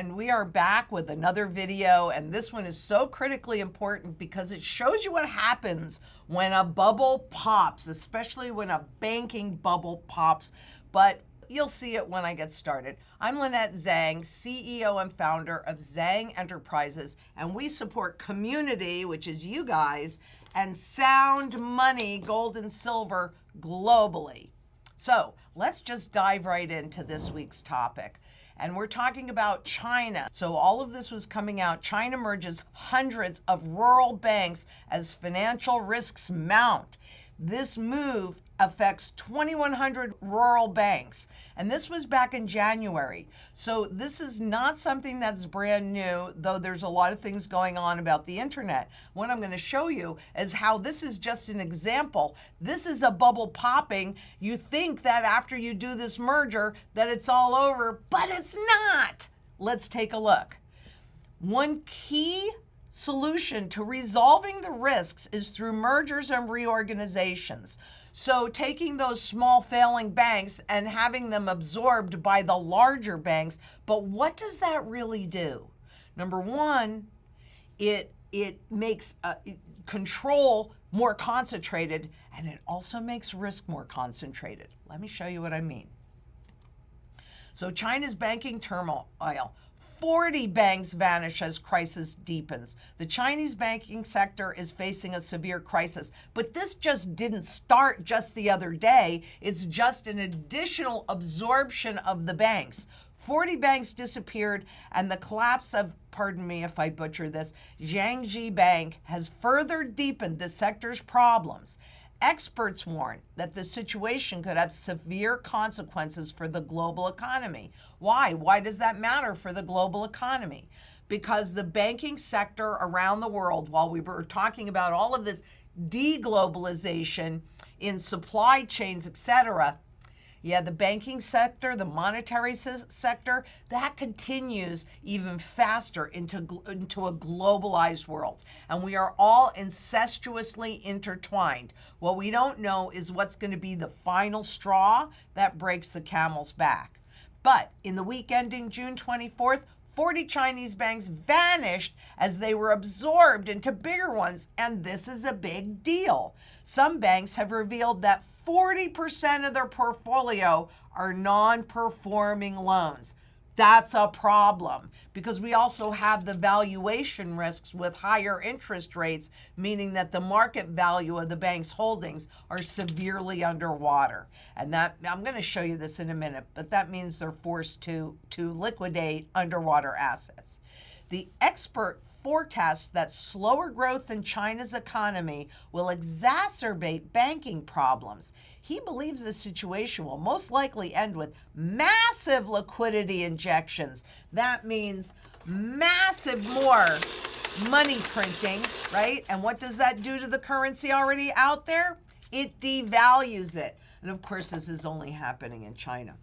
And we are back with another video, and this one is so critically important because it shows you what happens when a bubble pops, especially when a banking bubble pops. But you'll see it when I get started. I'm Lynette Zang, CEO and founder of Zang Enterprises, and we support community, which is you guys, and sound money, gold and silver, globally. So let's just dive right into this week's topic. And we're talking about China. So all of this was coming out. China merges hundreds of rural banks as financial risks mount. This move affects 2,100 rural banks. And this was back in January. So this is not something that's brand new, though there's a lot of things going on about the internet. What I'm going to show you is how this is just an example. This is a bubble popping. You think that after you do this merger that it's all over, but it's not. Let's take a look. One key solution to resolving the risks is through mergers and reorganizations. So taking those small failing banks and having them absorbed by the larger banks. But what does that really do? Number one, it makes control more concentrated, and it also makes risk more concentrated. Let me show you what I mean. So China's banking turmoil. 40 banks vanish as crisis deepens. The Chinese banking sector is facing a severe crisis, but this just didn't start just the other day. It's just an additional absorption of the banks. 40 banks disappeared, and the collapse of, pardon me if I butcher this, Jiangxi Bank has further deepened the sector's problems. Experts warn that the situation could have severe consequences for the global economy. Why? Why does that matter for the global economy? Because the banking sector around the world, while we were talking about all of this deglobalization in supply chains, etc., the banking sector, the monetary sector, that continues even faster into a globalized world. And we are all incestuously intertwined. What we don't know is what's going to be the final straw that breaks the camel's back. But in the week ending June 24th, 40 Chinese banks vanished as they were absorbed into bigger ones, and this is a big deal. Some banks have revealed that 40% of their portfolio are non-performing loans. That's a problem because we also have the valuation risks with higher interest rates, meaning that the market value of the bank's holdings are severely underwater. And that, I'm going to show you this in a minute, but that means they're forced to liquidate underwater assets. The expert forecasts that slower growth in China's economy will exacerbate banking problems. He believes the situation will most likely end with massive liquidity injections. That means massive more money printing, right? And what does that do to the currency already out there? It devalues it. And of course, this is only happening in China.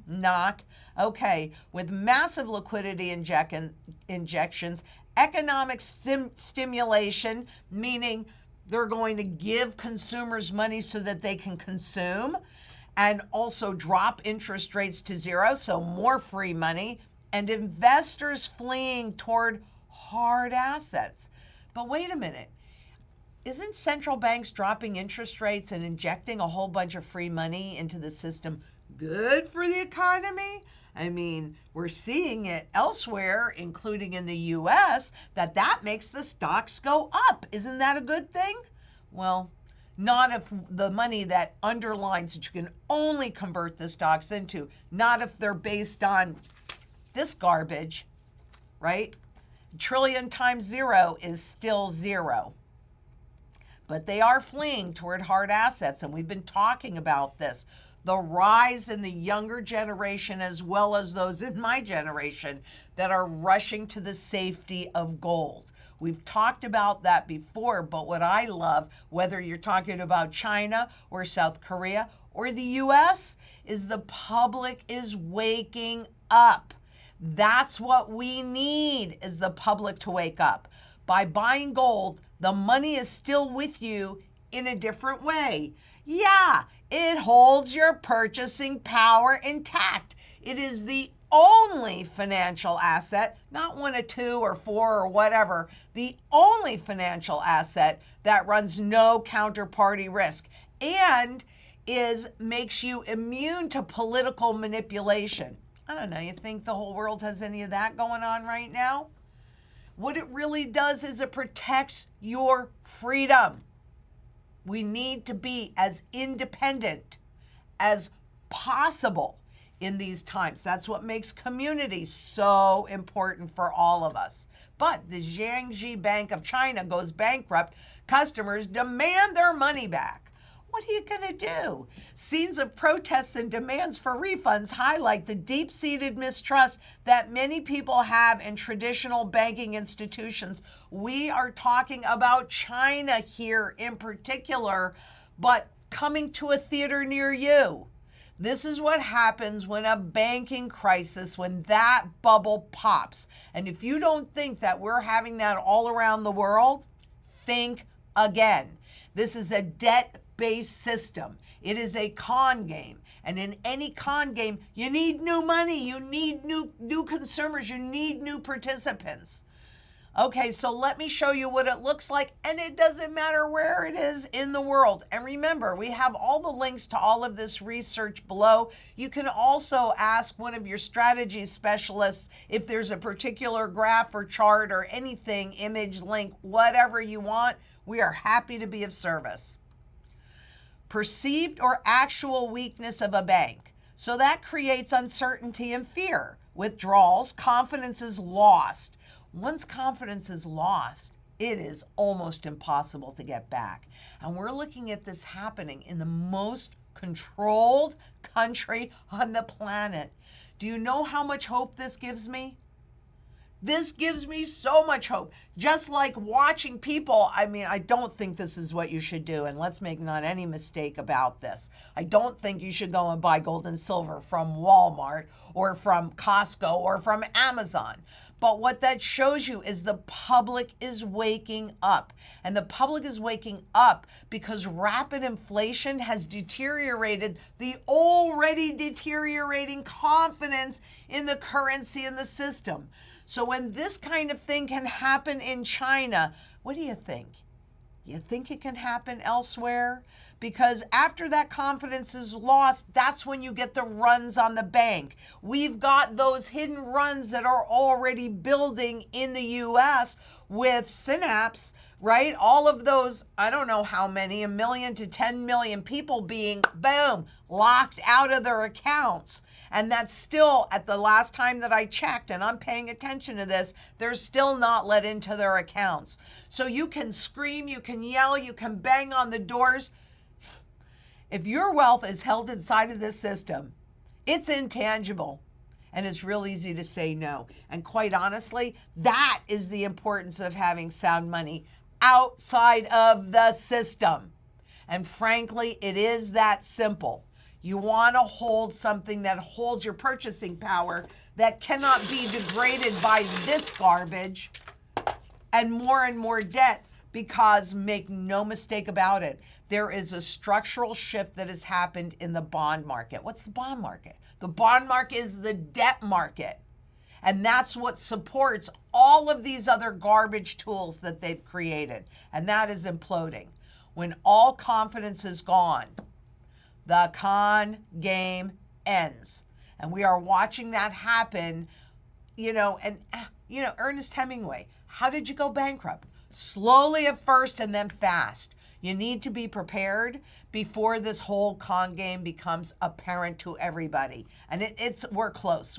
Not. Okay, with massive liquidity injections, economic stimulation, meaning they're going to give consumers money so that they can consume, and also drop interest rates to zero, so more free money, and investors fleeing toward hard assets. But wait a minute. Isn't central banks dropping interest rates and injecting a whole bunch of free money into the system good for the economy? I mean, we're seeing it elsewhere, including in the US, that makes the stocks go up. Isn't that a good thing? Well, not if the money that underlines that you can only convert the stocks into, not if they're based on this garbage, right? Trillion times zero is still zero. But they are fleeing toward hard assets, and we've been talking about this. The rise in the younger generation, as well as those in my generation, that are rushing to the safety of gold. We've talked about that before, but what I love, whether you're talking about China or South Korea or the US, is the public is waking up. That's what we need, is the public to wake up. By buying gold, the money is still with you in a different way. Yeah, it holds your purchasing power intact. It is the only financial asset, not one of two or four or whatever, the only financial asset that runs no counterparty risk and makes you immune to political manipulation. I don't know, you think the whole world has any of that going on right now? What it really does is it protects your freedom. We need to be as independent as possible in these times. That's what makes community so important for all of us. But the Jiangxi Bank of China goes bankrupt. Customers demand their money back. What are you going to do? Scenes of protests and demands for refunds highlight the deep-seated mistrust that many people have in traditional banking institutions. We are talking about China here in particular, but coming to a theater near you. This is what happens when a banking crisis, when that bubble pops. And if you don't think that we're having that all around the world, think again. This is a debt-based system. It is a con game. And in any con game, you need new money, you need new consumers, you need new participants. Okay, so let me show you what it looks like, and it doesn't matter where it is in the world. And remember, we have all the links to all of this research below. You can also ask one of your strategy specialists if there's a particular graph or chart or anything, image, link, whatever you want. We are happy to be of service. Perceived or actual weakness of a bank. So that creates uncertainty and fear. Withdrawals, confidence is lost. Once confidence is lost, it is almost impossible to get back. And we're looking at this happening in the most controlled country on the planet. Do you know how much hope this gives me? This gives me so much hope. Just like watching people, I don't think this is what you should do. And let's make not any mistake about this. I don't think you should go and buy gold and silver from Walmart or from Costco or from Amazon. But what that shows you is the public is waking up. And the public is waking up because rapid inflation has deteriorated the already deteriorating confidence in the currency and the system. So when this kind of thing can happen in China, what do you think? You think it can happen elsewhere? Because after that confidence is lost, that's when you get the runs on the bank. We've got those hidden runs that are already building in the US with Synapse, right? All of those, I don't know how many, 1 million to 10 million people being, boom, locked out of their accounts. And that's still, at the last time that I checked, and I'm paying attention to this, they're still not let into their accounts. So you can scream, you can yell, you can bang on the doors. If your wealth is held inside of this system, it's intangible. And it's real easy to say no. And quite honestly, that is the importance of having sound money outside of the system. And frankly, it is that simple. You want to hold something that holds your purchasing power that cannot be degraded by this garbage and more debt, because make no mistake about it, there is a structural shift that has happened in the bond market. What's the bond market? The bond market is the debt market. And that's what supports all of these other garbage tools that they've created. And that is imploding. When all confidence is gone, the con game ends. And we are watching that happen, Ernest Hemingway, how did you go bankrupt? Slowly at first and then fast. You need to be prepared before this whole con game becomes apparent to everybody. And we're close,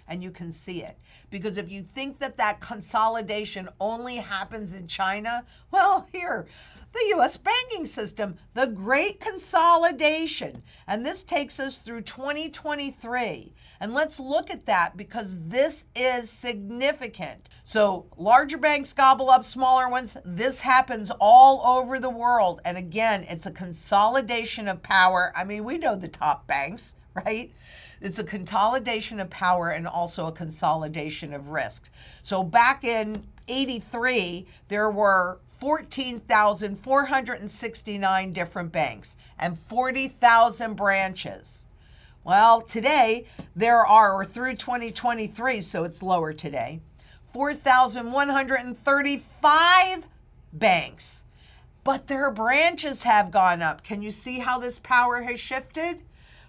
and you can see it. Because if you think that consolidation only happens in China, well, here, the U.S. banking system, the great consolidation. And this takes us through 2023. And let's look at that because this is significant. So larger banks gobble up smaller ones. This happens all over the world. And again, it's a consolidation of power. We know the top banks, right? It's a consolidation of power and also a consolidation of risk. So back in 83, there were 14,469 different banks and 40,000 branches. Well, today there are, or through 2023, so it's lower today, 4,135 banks. But their branches have gone up. Can you see how this power has shifted?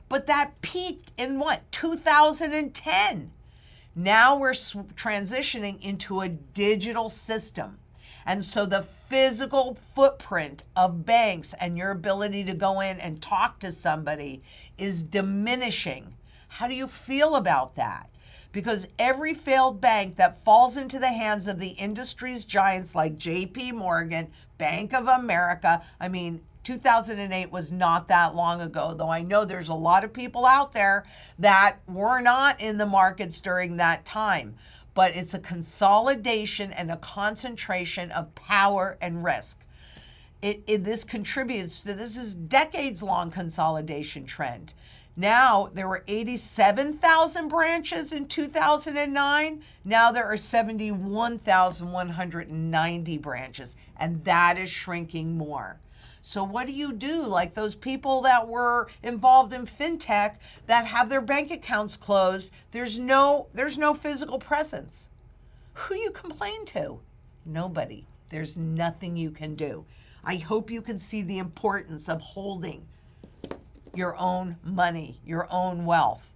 But that peaked in what? 2010. Now we're transitioning into a digital system. And so the physical footprint of banks and your ability to go in and talk to somebody is diminishing. How do you feel about that? Because every failed bank that falls into the hands of the industry's giants like JP Morgan, Bank of America, 2008 was not that long ago, though I know there's a lot of people out there that were not in the markets during that time. But it's a consolidation and a concentration of power and risk. This contributes to, this is decades-long consolidation trend. Now, there were 87,000 branches in 2009. Now there are 71,190 branches, and that is shrinking more. So what do you do? Like those people that were involved in fintech that have their bank accounts closed, there's no physical presence. Who you complain to? Nobody. There's nothing you can do. I hope you can see the importance of holding your own money, your own wealth.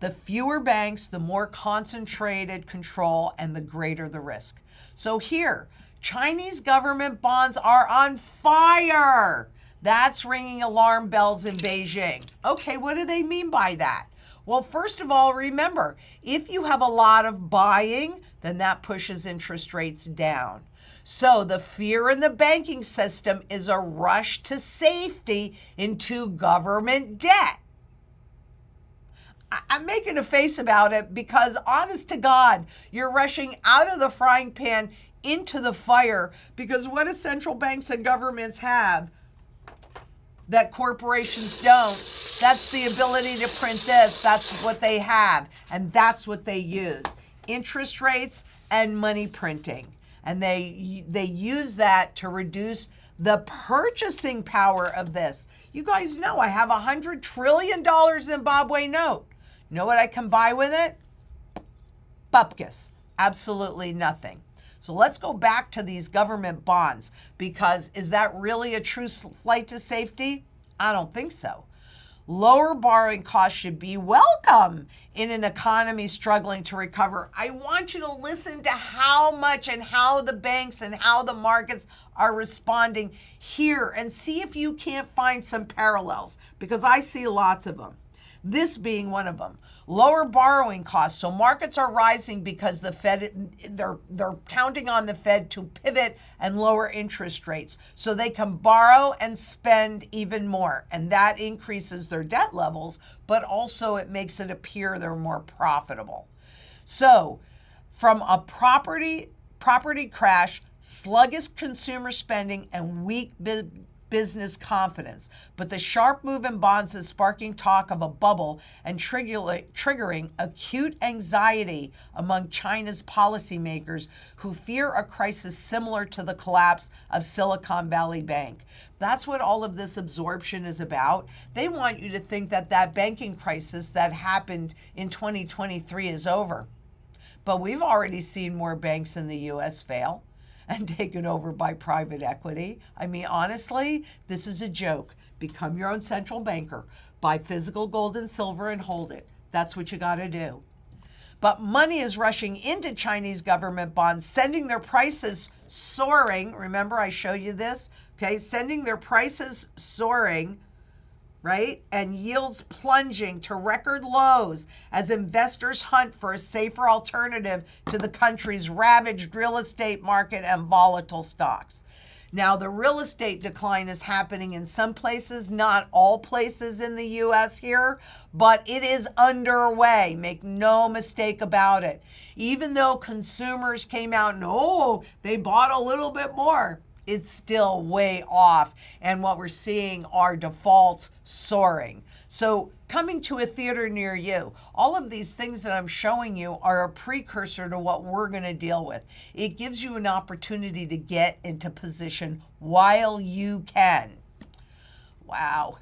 The fewer banks, the more concentrated control, and the greater the risk. So here, Chinese government bonds are on fire. That's ringing alarm bells in Beijing. Okay, what do they mean by that? Well, first of all, remember, if you have a lot of buying, then that pushes interest rates down. So the fear in the banking system is a rush to safety into government debt. I'm making a face about it because, honest to God, you're rushing out of the frying pan into the fire, because what do central banks and governments have that corporations don't? That's the ability to print this. That's what they have, and that's what they use. Interest rates and money printing. And they use that to reduce the purchasing power of this. You guys know I have $100 trillion Zimbabwe note. Know what I can buy with it? Bupkis. Absolutely nothing. So let's go back to these government bonds, because is that really a true flight to safety? I don't think so. Lower borrowing costs should be welcome in an economy struggling to recover. I want you to listen to how much and how the banks and how the markets are responding here, and see if you can't find some parallels, because I see lots of them. This being one of them. Lower borrowing costs. So markets are rising because the Fed, they're counting on the Fed to pivot and lower interest rates so they can borrow and spend even more. And that increases their debt levels, but also it makes it appear they're more profitable. So from a property crash, sluggish consumer spending, and weak business confidence. But the sharp move in bonds is sparking talk of a bubble and triggering acute anxiety among China's policymakers who fear a crisis similar to the collapse of Silicon Valley Bank. That's what all of this absorption is about. They want you to think that that banking crisis that happened in 2023 is over. But we've already seen more banks in the U.S. fail and taken over by private equity. I mean, honestly, this is a joke. Become your own central banker. Buy physical gold and silver and hold it. That's what you got to do. But money is rushing into Chinese government bonds, sending their prices soaring. Remember, I show you this? Okay, sending their prices soaring, right? And yields plunging to record lows as investors hunt for a safer alternative to the country's ravaged real estate market and volatile stocks. Now, the real estate decline is happening in some places, not all places in the U.S. here, but it is underway. Make no mistake about it. Even though consumers came out and, they bought a little bit more, it's still way off. And what we're seeing are defaults soaring. So coming to a theater near you, all of these things that I'm showing you are a precursor to what we're going to deal with. It gives you an opportunity to get into position while you can. Wow.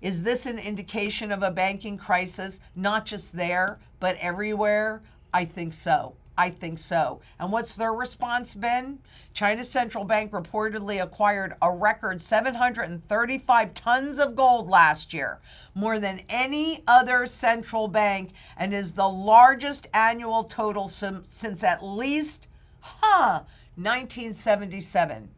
Is this an indication of a banking crisis, not just there, but everywhere? I think so. I think so. And what's their response been? China's central bank reportedly acquired a record 735 tons of gold last year, more than any other central bank, and is the largest annual total since at least 1977.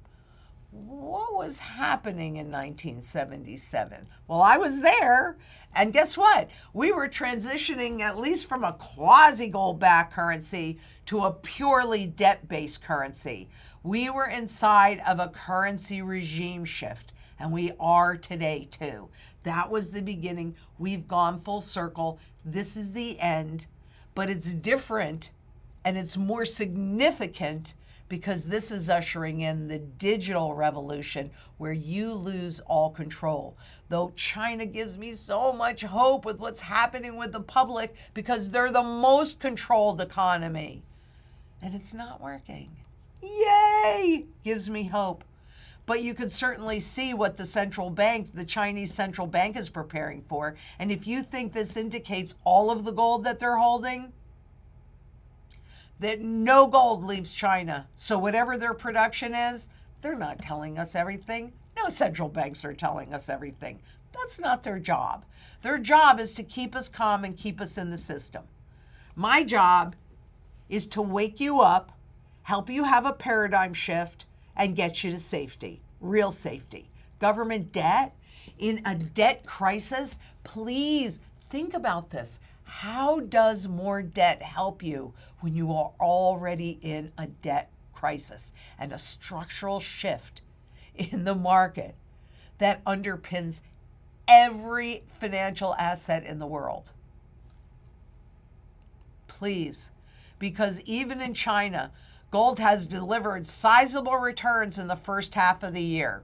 What was happening in 1977? Well, I was there, and guess what? We were transitioning at least from a quasi-gold-backed currency to a purely debt-based currency. We were inside of a currency regime shift, and we are today too. That was the beginning. We've gone full circle. This is the end, but it's different, and it's more significant because this is ushering in the digital revolution where you lose all control. Though China gives me so much hope with what's happening with the public because they're the most controlled economy. And it's not working. Yay! Gives me hope. But you can certainly see what the central bank, the Chinese central bank, is preparing for. And if you think this indicates all of the gold that they're holding, that no gold leaves China. So whatever their production is, they're not telling us everything. No central banks are telling us everything. That's not their job. Their job is to keep us calm and keep us in the system. My job is to wake you up, help you have a paradigm shift, and get you to safety, real safety. Government debt, in a debt crisis, please think about this. How does more debt help you when you are already in a debt crisis and a structural shift in the market that underpins every financial asset in the world? Please, because even in China, gold has delivered sizable returns in the first half of the year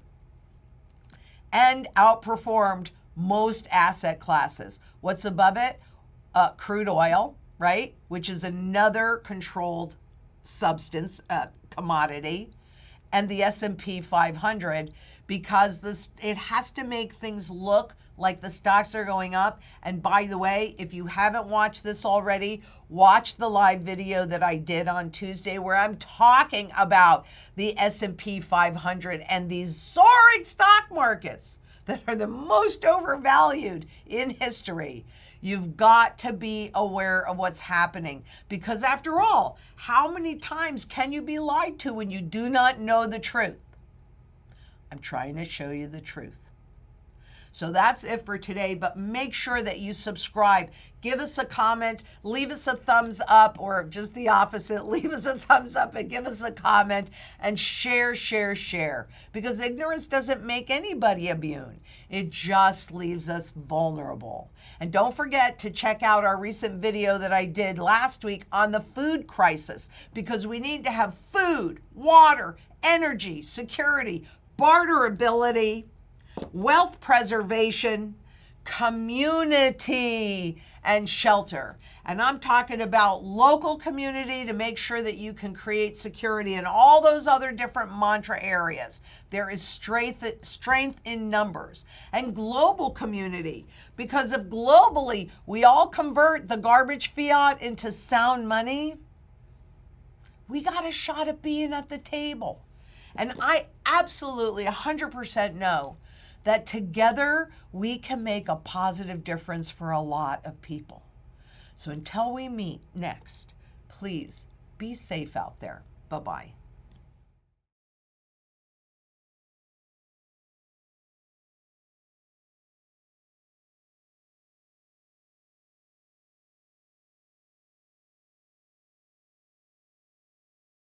and outperformed most asset classes. What's above it? Crude oil, right? Which is another controlled substance, commodity, and the S&P 500, because it has to make things look like the stocks are going up. And by the way, if you haven't watched this already, watch the live video that I did on Tuesday where I'm talking about the S&P 500 and these soaring stock markets that are the most overvalued in history. You've got to be aware of what's happening because after all, how many times can you be lied to when you do not know the truth? I'm trying to show you the truth. So that's it for today, but make sure that you subscribe. Give us a comment, leave us a thumbs up, or just the opposite, leave us a thumbs up and give us a comment, and share, share, share. Because ignorance doesn't make anybody immune. It just leaves us vulnerable. And don't forget to check out our recent video that I did last week on the food crisis, because we need to have food, water, energy, security, barterability, wealth preservation, community, and shelter. And I'm talking about local community to make sure that you can create security in all those other different mantra areas. There is strength in numbers. And global community, because if globally we all convert the garbage fiat into sound money, we got a shot at being at the table. And I absolutely 100% know that together we can make a positive difference for a lot of people. So until we meet next, please be safe out there. Bye-bye.